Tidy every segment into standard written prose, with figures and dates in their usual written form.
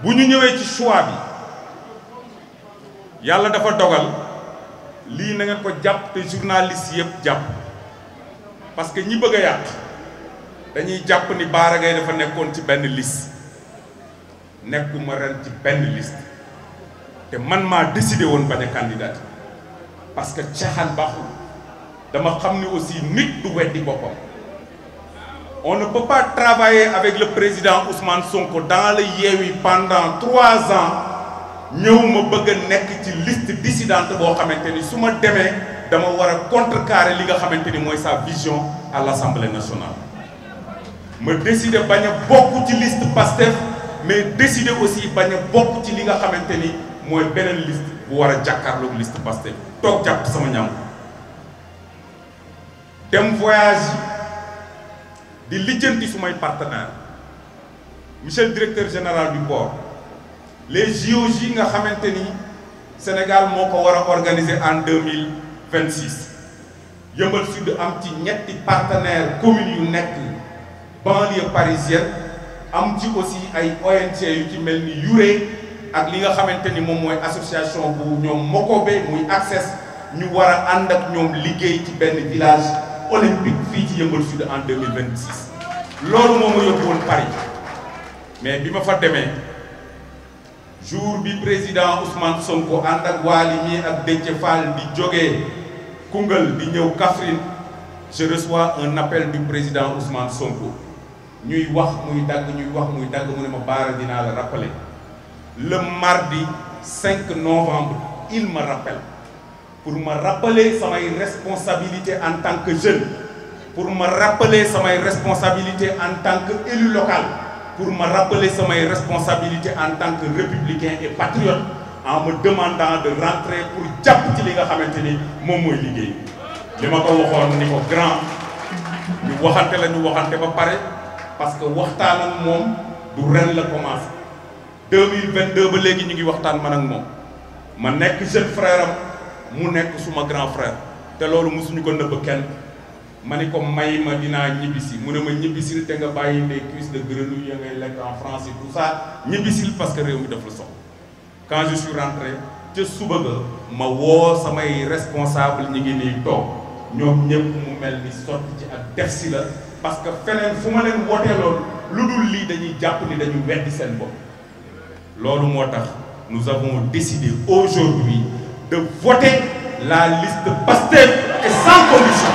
bu ñu ñëwee ci choix bi yàlla dafa dogal lii na ngeen ko jàpp te journaliste yëpp jàpp parce que ñi bëgg a yàq dañuy jàpp ni Bara Gaye dafa nekkoon ci benn liste nekkuma ren ci benn liste te man maa décidé woon bañ a candidat parce que caaxaan baaxul dama xam ni aussi nit du weddi boppam. On ne peut pas travailler avec le président Ousmane Sonko dans le Yewwi pendant 3 ans ñëw ma bëgg a nekk ci liste dissidente boo xamante ni su ma demee dama war a contrecarrer li nga xamante ni mooy sa vision à l'Assemblée nationale. ma décider bañ a bokk ci liste Pastef mais décider aussi bañ a bokk ci li nga xamante ni mooy beneen liste bu war a jàkkaarloog liste Pastef toog jàpp sama ñam dem voyage di lijjanti sumay partenaire monsieur le directeur général du port les JOJ nga xamante ni Sénégal moo ko war a organiser en 2026 Yeumbeul Sud am ci ñetti partenaires communes yu nekk banlieue parisienne am ci aussi ay ONG yu ci mel ni Yuré ak li nga xamante ni moom mooy association bu ñoom Mokobe muy Access ñu war a ànd ak ñoom liggéey ci benn village olympique fii ci Yeumbeul Sud en 2026 loolu moo ma yóbbu woon Paris mais bi ma fa demee jour bi président Ousmane Sonko ànd ak Waly mi ak Déthié Fall di jógee Koungheul di ñëw Kaffrine je reçois un appel du président Ousmane Sonko ñuy wax muy dagg ñuy wax muy dagg mu ne ma Bara dinaa la rappeler le mardi 5 novembre il me rappelle pour me rappeler samay responsabilité en tant que jeune pour me rappeler samay responsabilité en tant que élu local pour me rappeler samay responsabilité en tant que républicain et patriote en me demandant de rentrer pour jàpp ci li nga xamante ni moom mooy liggéey li ma ko waxoon ni ko grand ñu waxante la ñu waxante ba pare parce que waxtaan ak moom du ren la commencé 2022 ba léegi ñu ngi waxtaan man ak moom ma nekk jeune frère am mu nekk suma grand frère te loolu mosuñu ko nëbb kenn ma ni ko may ma dinaa ñibbisi mu ne ma ñibbisil te nga bàyyi les cuisses de grenouille ya ngay lekk en France et tout ça ñibbisil parce que réew mi daf la soxla quand je suis rentré ca suba ga ma woo samay responsable ñi ngi nii toog ñoom ñëpp mu mel ni sotti ci ak def si la parce que feneen fu ma leen wooteeloon lu dul lii dañuy jàpp ni dañu weddi seen bopp loolu moo tax nous avons décidé aujourd'hui de voter la liste Pastef et sans condition.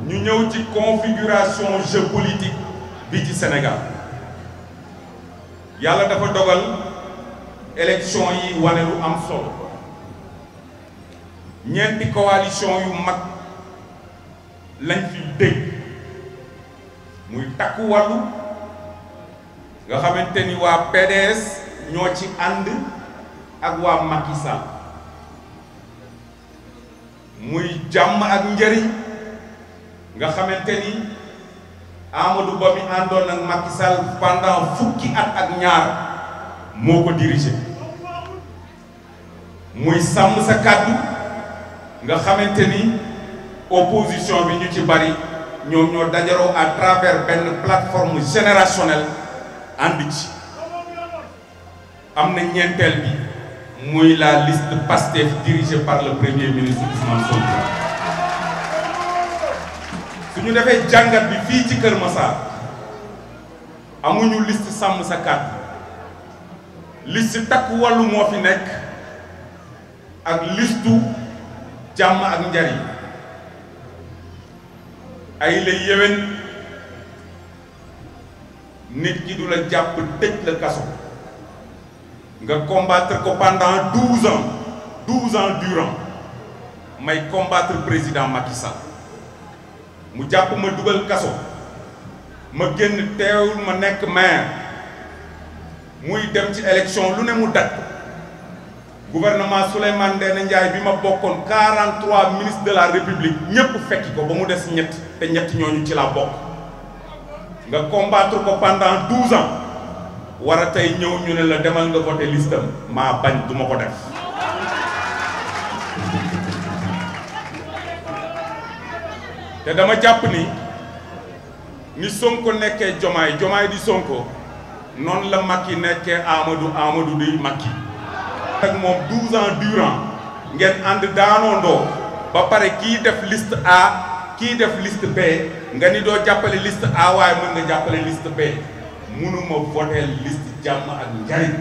Ñu ñëw ci configuration jeu politique bi ci Sénégal yàlla dafa dogal élection yi wane lu am solo ñeenti coalition yu mag lañ fi dégg muy takku wàllu nga xamante ni waa PDS ñoo ci ànd ak waa Macky Sall muy jàmm ak njariñ nga xamante ni Amadou Ba mi àndoon ak Macky Sall pendant fukki at ak ñaar moo ko dirigé muy sàmm sa kàddu nga xamante ni opposition bi ñu ci bari ñoom ñoo dajaroo à travers benn plateforme générationnelle ànd ci am na ñeenteel bi muy la liste Pastef dirigée par le premier ministre Ousmane Sonko. su ñu defee jàngat bi fii ci Kër Massar amuñu liste sàmm sa kàddu liste takku wàllu moo fi nekk ak listu jàmm ak njariñ ay la yéwén nit ki du la jàpp tëj la kaso nga combattre ko pendant 12 ans durant may combattre président Macky Sall mu jàpp ma dugal kaso ma génn teewul ma nekk maire muy dem ci élection lu ne mu dat gouvernement Souleymane Ndéné Ndiaye bi ma bokkoon 43 ministres de la République ñëpp fekki ko ba mu des ñett te ñett ñooñu ci laa bokk nga combattre ko pendant 12 ans war a tey ñëw ñu ne la demal nga voté listam maa bañ duma ko def. te dama jàpp ni Sonko nekkee Diomaye di Sonko noonu la Macky nekkee Amadou di Macky. ak moom 12 ans durant ngeen ànd daanoondoo ba pare kii def liste A kii def liste B nga ni doo jàppale liste A waaye mën nga jàppale liste B mënuma voter liste Jàmm ak Njariñ.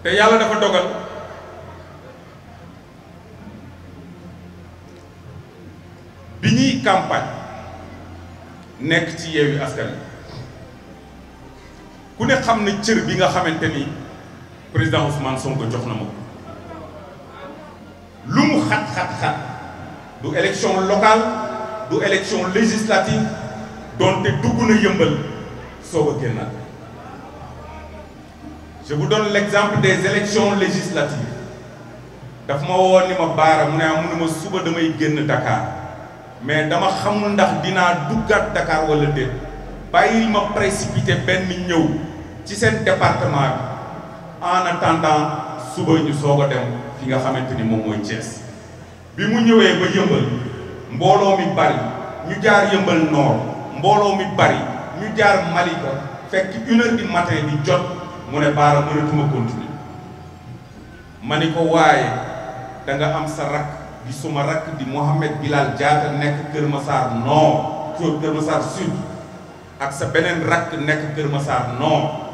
te yàlla dafa dogal bi ñuy campagne nekk ci Yewwi Askan Wi ku ne xam ne cër bi nga xamante ni président Ousmane Sonko jox na ma ko lu mu xat-xat-xat du élection locale du élection législative donte dugg na yëmbal soog a génnaat. Je vous donne l'exemple des élections législatives daf ma woo ni ma Bara mu ne ma suba damay génn Dakar mais dama xamul ndax dinaa duggaat Dakar wala déet bàyyil ma précipité benn ñëw ci seen département bi en attendant suba ñu soog a dem fi nga xamante ni moom mooy Thiès. bi mu ñëwee ba yëmbal mbooloo mi bari ñu jaar yëmbal nord mbooloo mi bari ñu jaar Malika fekk 1h du matin di jot mu ne Bara mënatuma continuer ma ni ko waaye da nga am sa rakk di suma rakk di Mohamed Bilal Diatta nekk Kër Massar nord Kër Massar sud ak sa beneen rakk nekk Kër Massar nord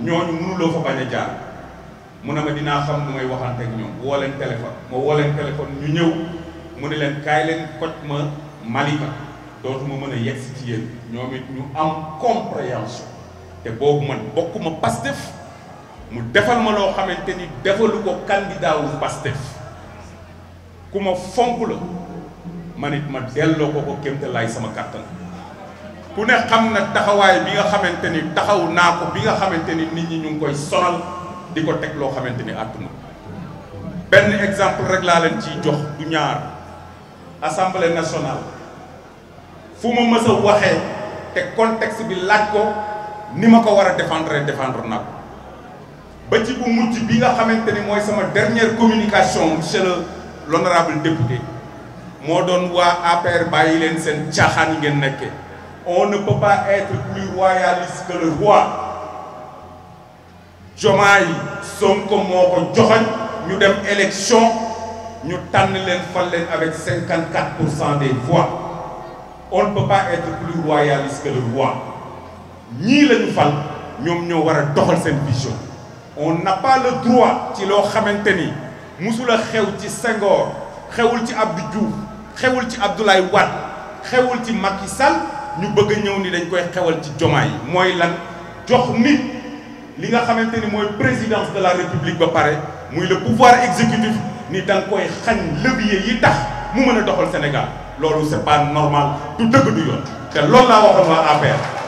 ñooñu mënuloo fa bañ a jaar mu ne ma dinaa xam nu may waxante ak ñoom woo leen téléphone ma woo leen téléphone ñu ñëw mu ne leen kaay leen koj ma Malika dootuma mën a yegsi ci yéen ñoom it ñu am compréhension te boobu man bokkuma Pastef mu defal ma loo xamante ni defalu ko candidat wu Pastef ku ma fonk la man it ma delloo ko kémte laay sama kàttan ku ne xam na taxawaay bi nga xamante ni taxaw naa ko bi nga xamante ni nit ñi ñu ngi koy sonal di ko teg loo xamante ni àttuna benn exemple rek laa leen ciy jox du ñaar assemblée nationale fu ma mës a waxee te contexte bi laaj ko ni ma ko war a défendre naa ko ba ci bu mujj bi nga xamante ni mooy sama dernière communication monsieur l'honorable député moo doon waa après bàyyi leen seen caaxaan yi ngeen nekkee on ne peut pas être plus royaliste que le roi. Diomaye Sonko moo ko joxoñ ñu dem élection ñu tànn leen fal leen avec 54% des voix on ne peut pas être plus royaliste que le roi ñii lañu fal ñoom ñoo war a doxal seen vision. On n'a pas le droit ci loo xamante ni musula xew ci Senghor xewul ci Abdou Diouf xewul ci Abdoulaye Wade xewul ci Macky Sall ñu bëgg a ñëw ni dañ koy xewal ci Diomaye mooy lan jox nit li nga xamante ni mooy présidence de la République ba pare muy le pouvoir exécutif ni da nga koy xañ levier yi tax mu mën a doxal Sénégal loolu c'est pas normal du dëgg du yoon te loolu laa waxoon waa APR.